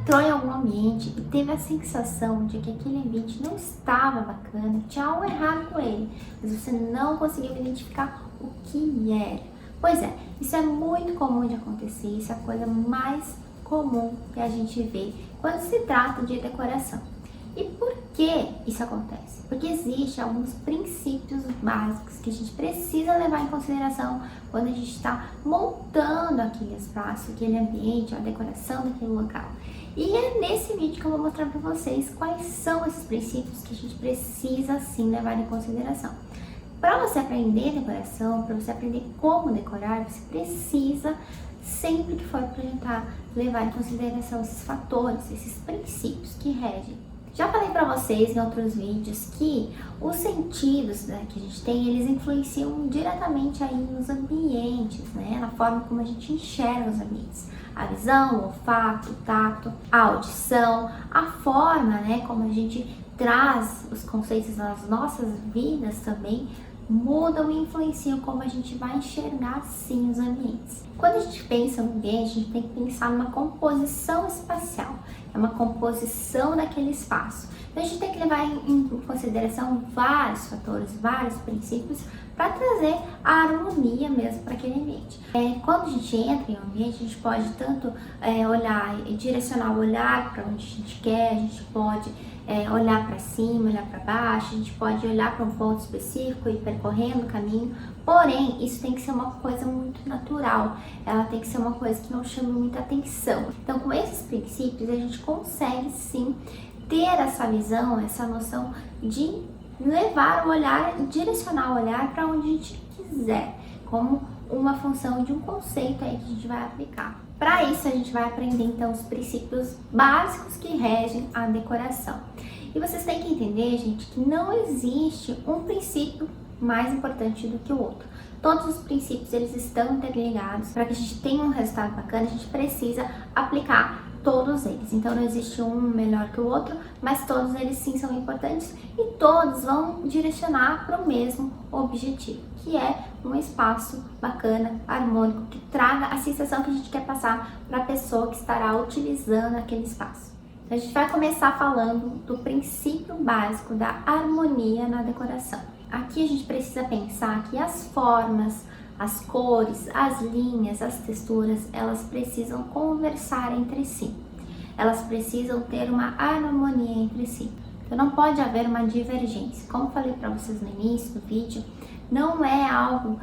entrou em algum ambiente e teve a sensação de que aquele ambiente não estava bacana, tinha algo errado com ele, mas você não conseguiu identificar o que era. Pois é, isso é muito comum de acontecer, isso é a coisa mais comum que a gente vê quando se trata de decoração. E por que isso acontece? Porque existem alguns princípios básicos que a gente precisa levar em consideração quando a gente está montando aquele espaço, aquele ambiente, a decoração daquele local. E é nesse vídeo que eu vou mostrar para vocês quais são esses princípios que a gente precisa sim levar em consideração. Para você aprender decoração, para você aprender como decorar, você precisa, sempre que for projetar, levar em consideração esses fatores, esses princípios que regem. Já falei para vocês em outros vídeos que os sentidos, né, que a gente tem, eles influenciam diretamente aí nos ambientes, né, na forma como a gente enxerga os ambientes. A visão, o olfato, o tato, a audição, a forma, né, como a gente traz os conceitos nas nossas vidas também, mudam e influenciam como a gente vai enxergar sim os ambientes. Quando a gente pensa no ambiente, a gente tem que pensar numa composição espacial, é uma composição daquele espaço. Então a gente tem que levar em consideração vários fatores, vários princípios para trazer a harmonia mesmo para aquele ambiente. Quando a gente entra em um ambiente, a gente pode tanto olhar e direcionar o olhar para onde a gente quer, a gente pode olhar para cima, olhar para baixo, a gente pode olhar para um ponto específico e ir percorrendo o caminho, porém isso tem que ser uma coisa muito natural, ela tem que ser uma coisa que não chame muita atenção. Então com esses princípios a gente consegue sim ter essa visão, essa noção de levar o olhar e direcionar o olhar para onde a gente quiser, como uma função de um conceito aí que a gente vai aplicar. Para isso a gente vai aprender então os princípios básicos que regem a decoração. E vocês têm que entender, gente, que não existe um princípio mais importante do que o outro. Todos os princípios eles estão interligados. Para que a gente tenha um resultado bacana, a gente precisa aplicar todos eles. Então não existe um melhor que o outro, mas todos eles sim são importantes e todos vão direcionar para o mesmo objetivo, que é um espaço bacana, harmônico, que traga a sensação que a gente quer passar para a pessoa que estará utilizando aquele espaço. Então, a gente vai começar falando do princípio básico da harmonia na decoração. Aqui a gente precisa pensar que as formas, as cores, as linhas, as texturas, elas precisam conversar entre si. Elas precisam ter uma harmonia entre si. Então não pode haver uma divergência. Como falei para vocês no início do vídeo, não é algo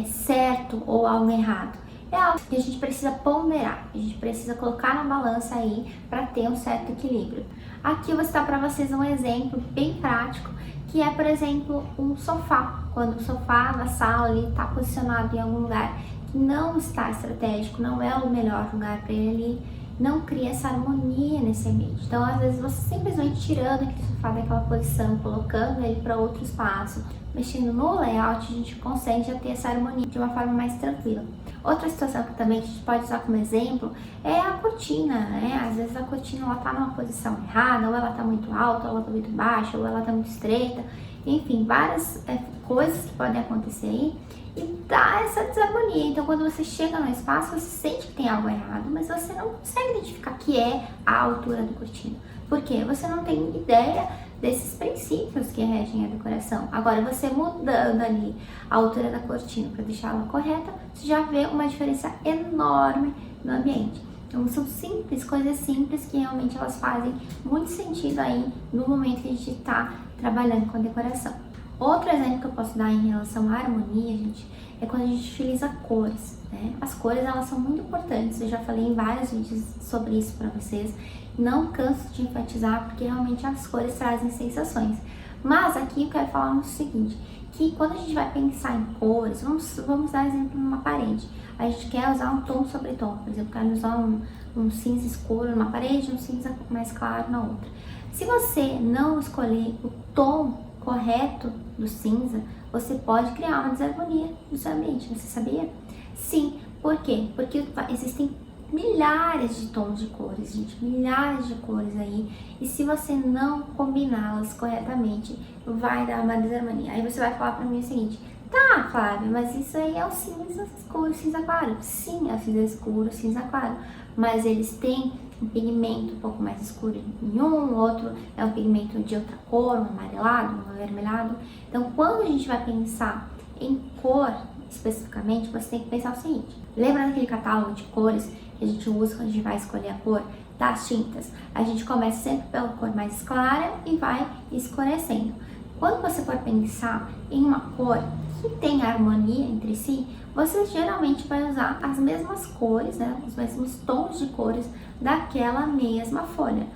certo ou algo errado. É algo que a gente precisa ponderar, a gente precisa colocar na balança aí para ter um certo equilíbrio. Aqui eu vou citar para vocês um exemplo bem prático, que é, por exemplo, um sofá. Quando o sofá da sala está posicionado em algum lugar que não está estratégico, não é o melhor lugar para ele, não cria essa harmonia nesse ambiente. Então, às vezes, você simplesmente tirando aquele sofá daquela posição, colocando ele para outro espaço, mexendo no layout, a gente consegue já ter essa harmonia de uma forma mais tranquila. Outra situação que também a gente pode usar como exemplo é a cortina, né? Às vezes a cortina ela tá numa posição errada, ou ela tá muito alta, ou ela tá muito baixa, ou ela tá muito estreita. Enfim, várias coisas que podem acontecer aí e dá essa desarmonia. Então, quando você chega no espaço, você sente que tem algo errado, mas você não consegue identificar que é a altura do cortina. Por quê? Você não tem ideia desses princípios que regem a decoração. Agora, você mudando ali a altura da cortina para deixá-la correta, você já vê uma diferença enorme no ambiente. Então, são simples, coisas simples que realmente elas fazem muito sentido aí no momento que a gente está trabalhando com a decoração. Outro exemplo que eu posso dar em relação à harmonia, gente, é quando a gente utiliza cores, né? As cores, elas são muito importantes, eu já falei em vários vídeos sobre isso para vocês, não canso de enfatizar, porque realmente as cores trazem sensações. Mas aqui eu quero falar o seguinte, que quando a gente vai pensar em cores, vamos dar exemplo numa parede, a gente quer usar um tom sobre tom, por exemplo, quer usar um cinza escuro numa parede, um cinza mais claro na outra. Se você não escolher o tom correto do cinza, você pode criar uma desarmonia no seu ambiente, você sabia? Sim, por quê? Porque existem milhares de tons de cores, gente, milhares de cores aí, e se você não combiná-las corretamente, vai dar uma desarmonia. Aí você vai falar pra mim o seguinte, tá, Flávia, mas isso aí é o cinza escuro, cinza claro. Sim, é o cinza escuro, cinza claro, mas eles têm um pigmento um pouco mais escuro em um, outro é um pigmento de outra cor, um amarelado, um avermelhado. Então, quando a gente vai pensar em cor especificamente, você tem que pensar o seguinte: lembra daquele catálogo de cores que a gente usa quando a gente vai escolher a cor das tintas? A gente começa sempre pela cor mais clara e vai escurecendo. Quando você for pensar em uma cor que tem harmonia entre si, você geralmente vai usar as mesmas cores, né, os mesmos tons de cores daquela mesma folha,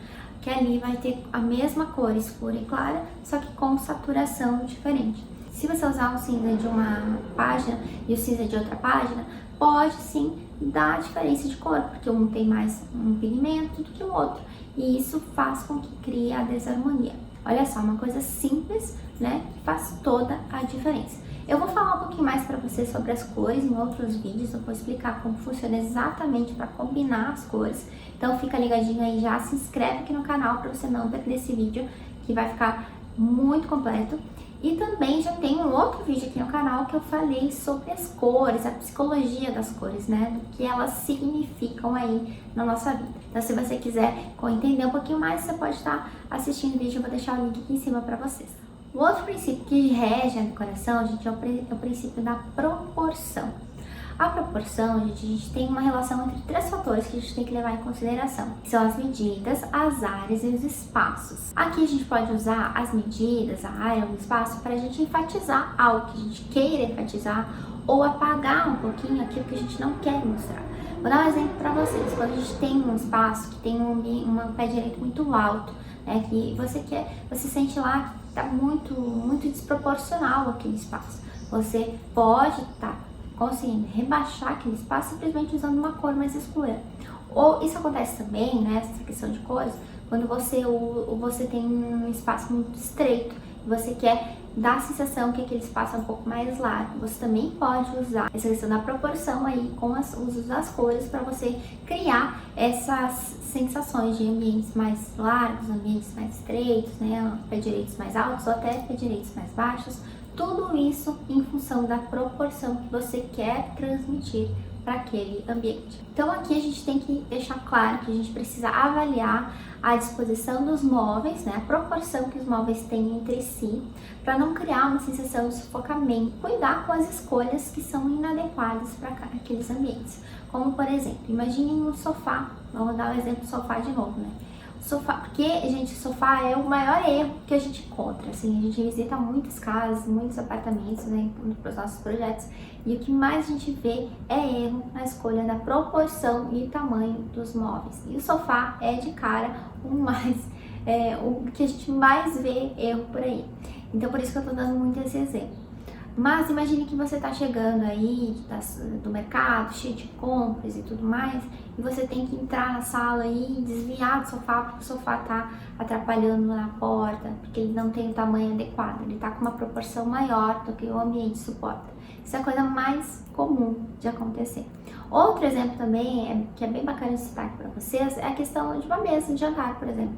que ali vai ter a mesma cor escura e clara, só que com saturação diferente. Se você usar o cinza de uma página e o cinza de outra página, pode sim dar diferença de cor, porque um tem mais um pigmento do que o outro, e isso faz com que crie a desarmonia. Olha só, uma coisa simples, né, que faz toda a diferença. Eu vou falar um pouquinho mais para vocês sobre as cores em outros vídeos, eu vou explicar como funciona exatamente para combinar as cores. Então fica ligadinho aí, já se inscreve aqui no canal para você não perder esse vídeo, que vai ficar muito completo. E também já tem um outro vídeo aqui no canal que eu falei sobre as cores, a psicologia das cores, né? Do que elas significam aí na nossa vida. Então, se você quiser entender um pouquinho mais, você pode estar assistindo o vídeo, eu vou deixar o link aqui em cima para vocês. O outro princípio que rege a decoração, gente, é o princípio da proporção. A proporção, gente, a gente tem uma relação entre três fatores que a gente tem que levar em consideração, que são as medidas, as áreas e os espaços. Aqui a gente pode usar as medidas, a área, o espaço para a gente enfatizar algo que a gente queira enfatizar ou apagar um pouquinho aquilo que a gente não quer mostrar. Vou dar um exemplo para vocês. Quando a gente tem um espaço que tem um pé direito muito alto, né, que você sente lá que está muito desproporcional aquele espaço. Você pode estar conseguindo rebaixar aquele espaço simplesmente usando uma cor mais escura. Ou isso acontece também, né, essa questão de cores, quando você tem um espaço muito estreito e você quer dar a sensação que aquele espaço é um pouco mais largo. Você também pode usar essa questão da proporção aí com o uso das cores para você criar essas sensações de ambientes mais largos, ambientes mais estreitos, né, pé direitos mais altos ou até pé direitos mais baixos. Tudo isso em função da proporção que você quer transmitir para aquele ambiente. Então aqui a gente tem que deixar claro que a gente precisa avaliar a disposição dos móveis, né, a proporção que os móveis têm entre si, para não criar uma sensação de sufocamento. Cuidar com as escolhas que são inadequadas para aqueles ambientes. Como por exemplo, imaginem um sofá, vamos dar o exemplo do sofá de novo, né? Sofá, porque, gente, sofá é o maior erro que a gente encontra, assim, a gente visita muitas casas, muitos apartamentos, né, para os nossos projetos, e o que mais a gente vê é erro na escolha da proporção e tamanho dos móveis, e o sofá é de cara o que a gente mais vê erro por aí. Então, por isso que eu tô dando muito esse exemplo. Mas imagine que você está chegando aí do mercado, cheio de compras e tudo mais, e você tem que entrar na sala e desviar do sofá, porque o sofá está atrapalhando na porta, porque ele não tem o tamanho adequado, ele está com uma proporção maior do que o ambiente suporta. Isso é a coisa mais comum de acontecer. Outro exemplo também, que é bem bacana de citar aqui para vocês, é a questão de uma mesa de jantar, por exemplo.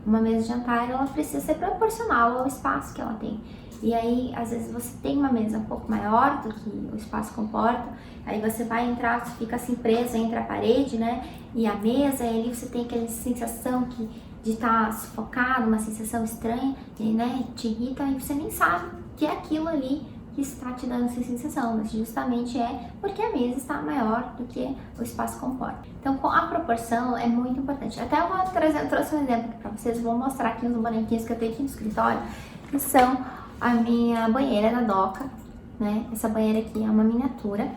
Uma mesa de jantar, ela precisa ser proporcional ao espaço que ela tem. E aí, às vezes você tem uma mesa um pouco maior do que o espaço comporta, aí você vai entrar, você fica assim preso entre a parede, né, e a mesa, e ali você tem aquela sensação de estar sufocado, uma sensação estranha, né, te irrita, e você nem sabe que é aquilo ali que está te dando essa sensação, mas justamente é porque a mesa está maior do que o espaço comporta. Então, a proporção é muito importante. Até eu trouxe um exemplo aqui para vocês, vou mostrar aqui uns bonequinhos que eu tenho aqui no escritório, que são a minha banheira da Doca, né? Essa banheira aqui é uma miniatura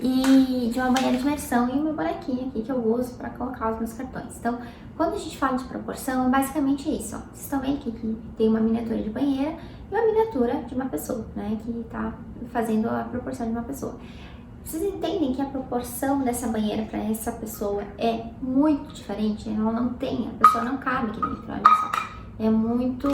e de uma banheira de imersão e o meu bonequinho aqui que eu uso para colocar os meus cartões. Então, quando a gente fala de proporção, é basicamente isso, ó. Vocês estão vendo aqui que tem uma miniatura de banheira e uma miniatura de uma pessoa, né? Que tá fazendo a proporção de uma pessoa. Vocês entendem que a proporção dessa banheira para essa pessoa é muito diferente? Ela não tem, a pessoa não cabe aqui dentro, olha só. É muito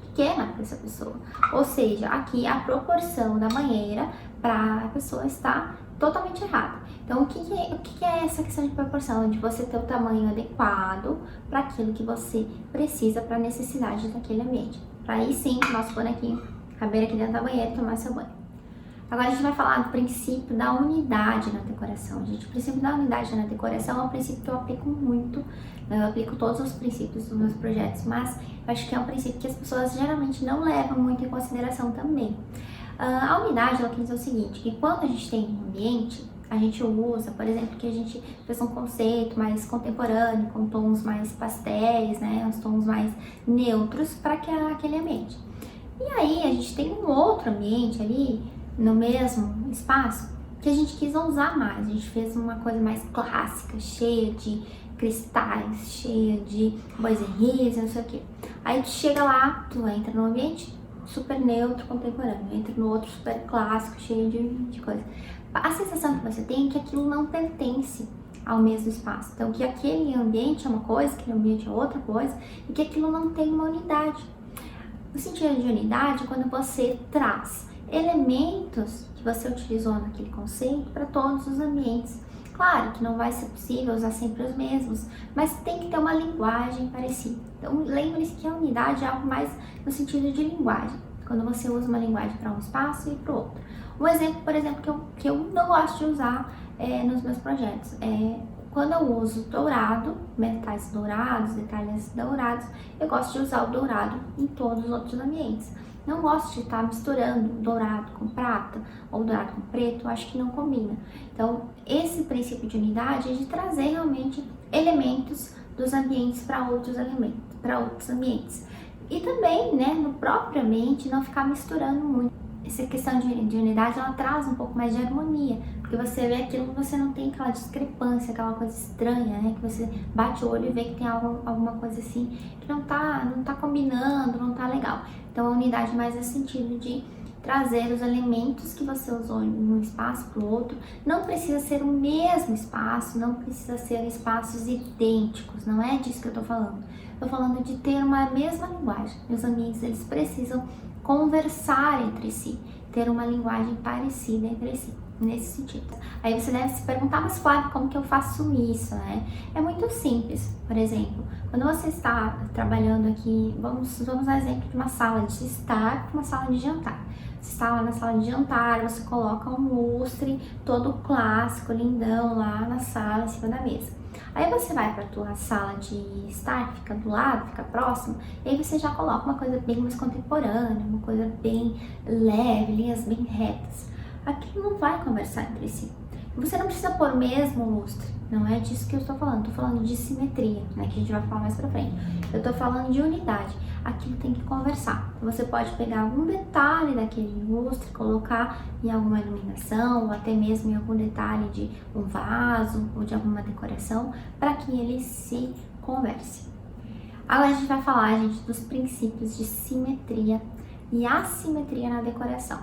pequena para essa pessoa. Ou seja, aqui a proporção da banheira para a pessoa está totalmente errada. Então, o que é essa questão de proporção? De você ter o tamanho adequado para aquilo que você precisa, para a necessidade daquele ambiente. Para aí sim, nosso bonequinho caber aqui dentro da banheira e tomar seu banho. Agora a gente vai falar do princípio da unidade na decoração. Gente, o princípio da unidade na decoração é um princípio que eu aplico muito, eu aplico todos os princípios dos meus projetos, mas eu acho que é um princípio que as pessoas geralmente não levam muito em consideração também. A unidade, ela quer dizer o seguinte, que quando a gente tem um ambiente, a gente usa, por exemplo, que a gente fez um conceito mais contemporâneo, com tons mais pastéis, né, os tons mais neutros para aquele ambiente. E aí a gente tem um outro ambiente ali, no mesmo espaço, que a gente quis ousar mais. A gente fez uma coisa mais clássica, cheia de cristais, cheia de boiserrias, não sei o que. Aí tu chega lá, tu entra no ambiente super neutro, contemporâneo, entra no outro super clássico, cheio de coisa. A sensação que você tem é que aquilo não pertence ao mesmo espaço. Então, que aquele ambiente é uma coisa, aquele ambiente é outra coisa, e que aquilo não tem uma unidade. O sentido de unidade é quando você traz elementos que você utilizou naquele conceito para todos os ambientes. Claro que não vai ser possível usar sempre os mesmos, mas tem que ter uma linguagem parecida. Então, lembre-se que a unidade é algo mais no sentido de linguagem, quando você usa uma linguagem para um espaço e para o outro. Um exemplo, por exemplo, que eu não gosto de usar nos meus projetos é quando eu uso dourado, metais dourados, detalhes dourados, eu gosto de usar o dourado em todos os outros ambientes. Não gosto de estar misturando dourado com prata ou dourado com preto, acho que não combina. Então, esse princípio de unidade é de trazer realmente elementos dos ambientes para outros elementos, para outros ambientes. E também, né, no próprio ambiente, não ficar misturando muito. Essa questão de unidade, ela traz um pouco mais de harmonia, porque você vê aquilo, você não tem aquela discrepância, aquela coisa estranha, né, que você bate o olho e vê que tem alguma coisa assim que não tá combinando, não tá legal. Então a unidade mais é sentido de trazer os elementos que você usou em um espaço para o outro. Não precisa ser o mesmo espaço, não precisa ser espaços idênticos, não é disso que eu tô falando. Tô falando de ter uma mesma linguagem. Os ambientes, eles precisam conversar entre si, ter uma linguagem parecida entre si, nesse sentido. Aí você deve se perguntar, mas Flávia, como que eu faço isso, né? É muito simples. Por exemplo, quando você está trabalhando aqui, vamos dar exemplo de uma sala de estar para uma sala de jantar. Você está lá na sala de jantar, você coloca um lustre todo clássico, lindão lá na sala, em cima da mesa. Aí você vai para a tua sala de estar, fica do lado, fica próximo, e aí você já coloca uma coisa bem mais contemporânea, uma coisa bem leve, linhas bem retas. Aquilo não vai conversar entre si. Você não precisa pôr mesmo lustre, não é disso que eu estou falando. Estou falando de simetria, né, que a gente vai falar mais pra frente. Eu estou falando de unidade. Aquilo tem que conversar. Você pode pegar algum detalhe daquele lustre, colocar em alguma iluminação, ou até mesmo em algum detalhe de um vaso ou de alguma decoração, para que ele se converse. Agora a gente vai falar, gente, dos princípios de simetria e assimetria na decoração.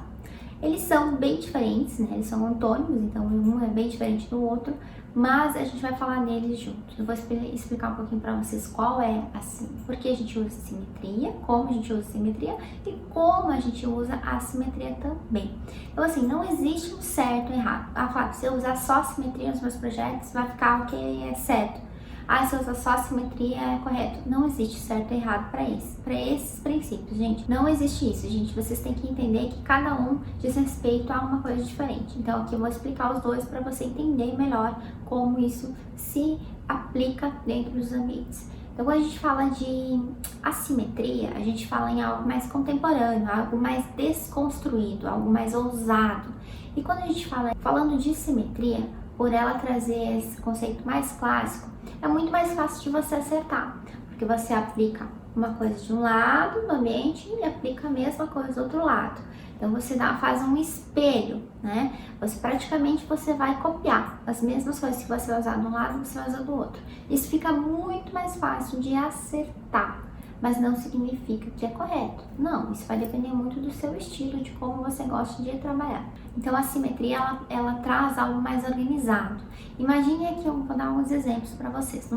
Eles são bem diferentes, né? Eles são antônimos, então um é bem diferente do outro, mas a gente vai falar neles juntos. Eu vou explicar um pouquinho para vocês qual é assim, porque a gente usa simetria, como a gente usa simetria e como a gente usa a assimetria também. Então assim, não existe um certo e errado. Ah, Flávia, se eu usar só simetria nos meus projetos, vai ficar o que é certo. Ah, se eu usar só a simetria é correto. Não existe certo e errado para esses princípios, gente. Não existe isso, gente. Vocês têm que entender que cada um diz respeito a uma coisa diferente. Então aqui eu vou explicar os dois para você entender melhor como isso se aplica dentro dos ambientes. Então quando a gente fala de assimetria, a gente fala em algo mais contemporâneo, algo mais desconstruído, algo mais ousado. E quando a gente falando de simetria, por ela trazer esse conceito mais clássico, é muito mais fácil de você acertar, porque você aplica uma coisa de um lado no ambiente e aplica a mesma coisa do outro lado. Então você faz um espelho, né? Você vai copiar as mesmas coisas que você vai usar de um lado, você vai usar do outro. Isso fica muito mais fácil de acertar, mas não significa que é correto. Não, isso vai depender muito do seu estilo, de como você gosta de trabalhar. Então a simetria, ela traz algo mais organizado. Imagine aqui, eu vou dar alguns exemplos para vocês.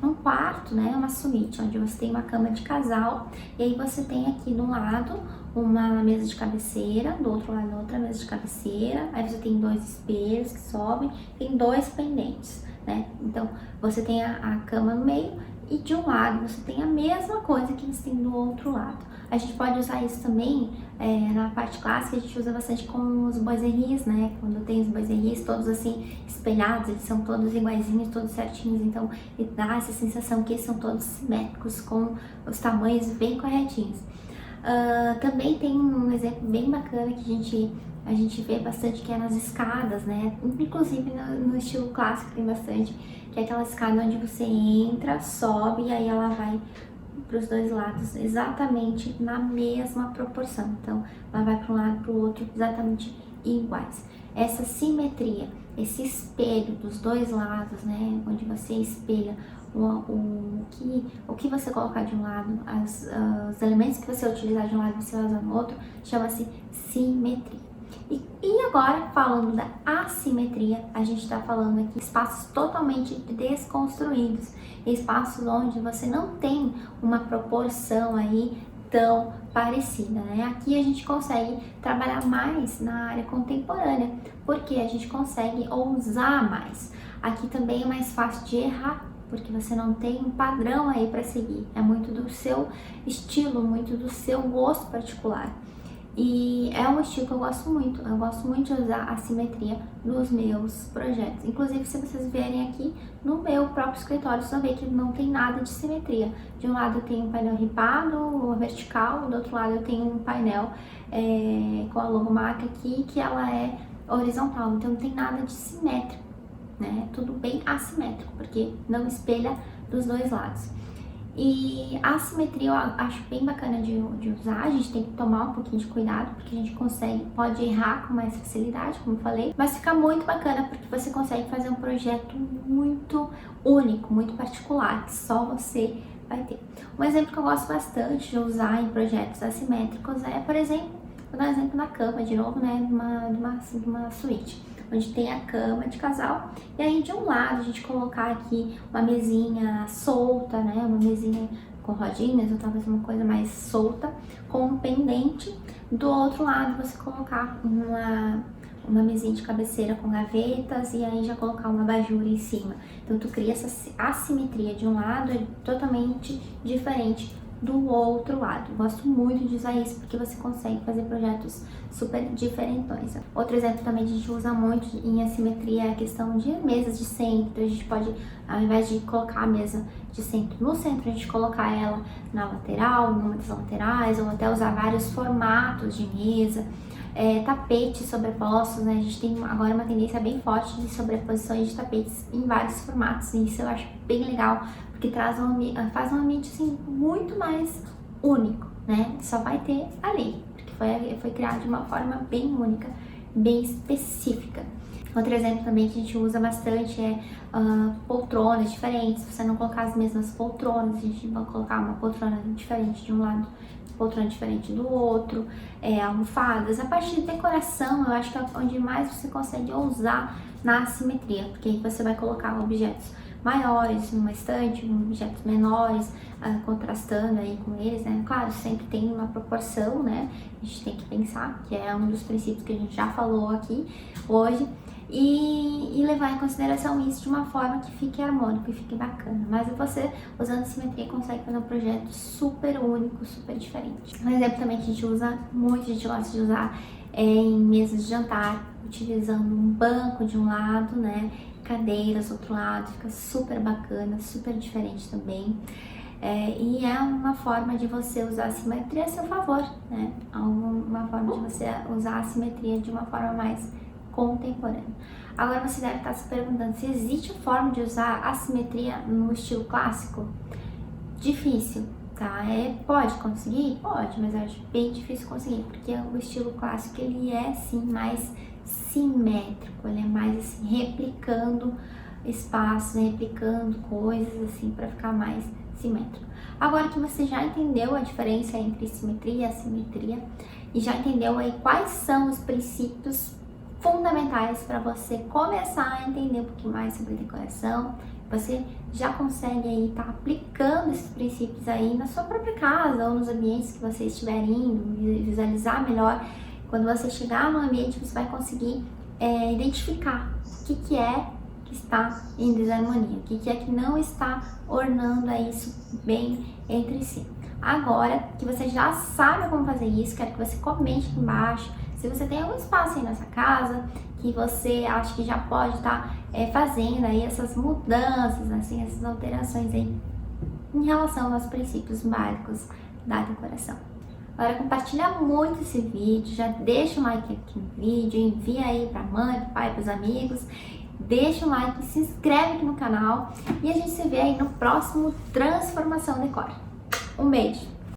Num quarto, né, uma suíte, onde você tem uma cama de casal, e aí você tem aqui de um lado uma mesa de cabeceira, do outro lado outra mesa de cabeceira, aí você tem dois espelhos que sobem, tem dois pendentes, né? Então você tem a cama no meio e de um lado você tem a mesma coisa que você tem do outro lado. A gente pode usar isso também na parte clássica, a gente usa bastante com os boiseries, né? Quando tem os boiseries todos assim espelhados, eles são todos iguaizinhos, todos certinhos, então ele dá essa sensação que eles são todos simétricos, com os tamanhos bem corretinhos. Também tem um exemplo bem bacana que a gente vê bastante, que é nas escadas, né? Inclusive no estilo clássico tem bastante, que é aquela escada onde você entra, sobe e aí ela vai para os dois lados exatamente na mesma proporção. Então, ela vai para um lado e para o outro exatamente iguais. Essa simetria, esse espelho dos dois lados, né? Onde você espelha o que você colocar de um lado, os elementos que você utilizar de um lado e você usar no outro, chama-se simetria. E agora, falando da assimetria, a gente está falando aqui de espaços totalmente desconstruídos, espaços onde você não tem uma proporção aí tão parecida, né? Aqui a gente consegue trabalhar mais na área contemporânea, porque a gente consegue ousar mais. Aqui também é mais fácil de errar, porque você não tem um padrão aí para seguir, é muito do seu estilo, muito do seu gosto particular. E é um estilo que eu gosto muito de usar a simetria nos meus projetos. Inclusive, se vocês vierem aqui no meu próprio escritório, vocês vão ver que não tem nada de simetria. De um lado eu tenho um painel ripado, vertical, do outro lado eu tenho um painel com a logomarca aqui, que ela é horizontal, então não tem nada de simétrico, né? Tudo bem assimétrico, porque não espelha dos dois lados. E a assimetria eu acho bem bacana de usar, a gente tem que tomar um pouquinho de cuidado, porque a gente pode errar com mais facilidade, como eu falei, mas fica muito bacana porque você consegue fazer um projeto muito único, muito particular, que só você vai ter. Um exemplo que eu gosto bastante de usar em projetos assimétricos é, por exemplo, vou dar um exemplo na cama, de novo, né, de uma suíte, onde tem a cama de casal, e aí de um lado a gente colocar aqui uma mesinha solta, né, uma mesinha com rodinhas, ou talvez uma coisa mais solta, com um pendente. Do outro lado você colocar uma mesinha de cabeceira com gavetas e aí já colocar uma abajur em cima. Então tu cria essa assimetria, de um lado é totalmente diferente do outro lado. Gosto muito de usar isso porque você consegue fazer projetos super diferentões. Outro exemplo também que a gente usa muito em assimetria é a questão de mesas de centro. A gente pode, ao invés de colocar a mesa de centro no centro, a gente colocar ela na lateral, numa das laterais, ou até usar vários formatos de mesa. Tapetes sobrepostos, né? A gente tem agora uma tendência bem forte de sobreposições de tapetes em vários formatos, e isso eu acho bem legal, porque faz um ambiente assim, muito mais único, né? Só vai ter ali, porque foi criado de uma forma bem única, bem específica. Outro exemplo também que a gente usa bastante é poltronas diferentes. Se você não colocar as mesmas poltronas, a gente vai colocar uma poltrona diferente de um lado, poltrona diferente do outro, almofadas. A parte de decoração, eu acho que é onde mais você consegue ousar na assimetria, porque aí você vai colocar objetos maiores numa estante, objetos menores, contrastando aí com eles, né? Claro, sempre tem uma proporção, né? A gente tem que pensar, que é um dos princípios que a gente já falou aqui hoje, e levar em consideração isso de uma forma que fique harmônico e fique bacana. Mas você, usando simetria, consegue fazer um projeto super único, super diferente. Um exemplo também que a gente usa muito, a gente gosta de usar em mesas de jantar, utilizando um banco de um lado, né, cadeiras do outro lado, fica super bacana, super diferente também. E é uma forma de você usar a simetria a seu favor, né? Uma forma de você usar a simetria de uma forma mais contemporânea. Agora você deve estar se perguntando se existe forma de usar a simetria no estilo clássico. Difícil, tá? Pode conseguir? Pode, mas eu acho bem difícil conseguir, porque o estilo clássico ele é sim mais simétrico, ele é mais assim, replicando espaços, replicando coisas assim para ficar mais simétrico. Agora que você já entendeu a diferença entre simetria e assimetria e já entendeu aí quais são os princípios fundamentais para você começar a entender um pouquinho mais sobre decoração, você já consegue aí estar aplicando esses princípios aí na sua própria casa ou nos ambientes que você estiver indo, visualizar melhor. Quando você chegar no ambiente, você vai conseguir identificar o que é que que está em desarmonia, o que é que não está ornando aí isso bem entre si. Agora que você já sabe como fazer isso, quero que você comente aqui embaixo se você tem algum espaço aí nessa casa que você acha que já pode estar fazendo aí essas mudanças, assim, essas alterações aí em relação aos princípios básicos da decoração. Agora compartilha muito esse vídeo, já deixa um like aqui no vídeo, envia aí pra mãe, pro pai, pros amigos, deixa um like, se inscreve aqui no canal e a gente se vê aí no próximo Transformação Decor. Um beijo!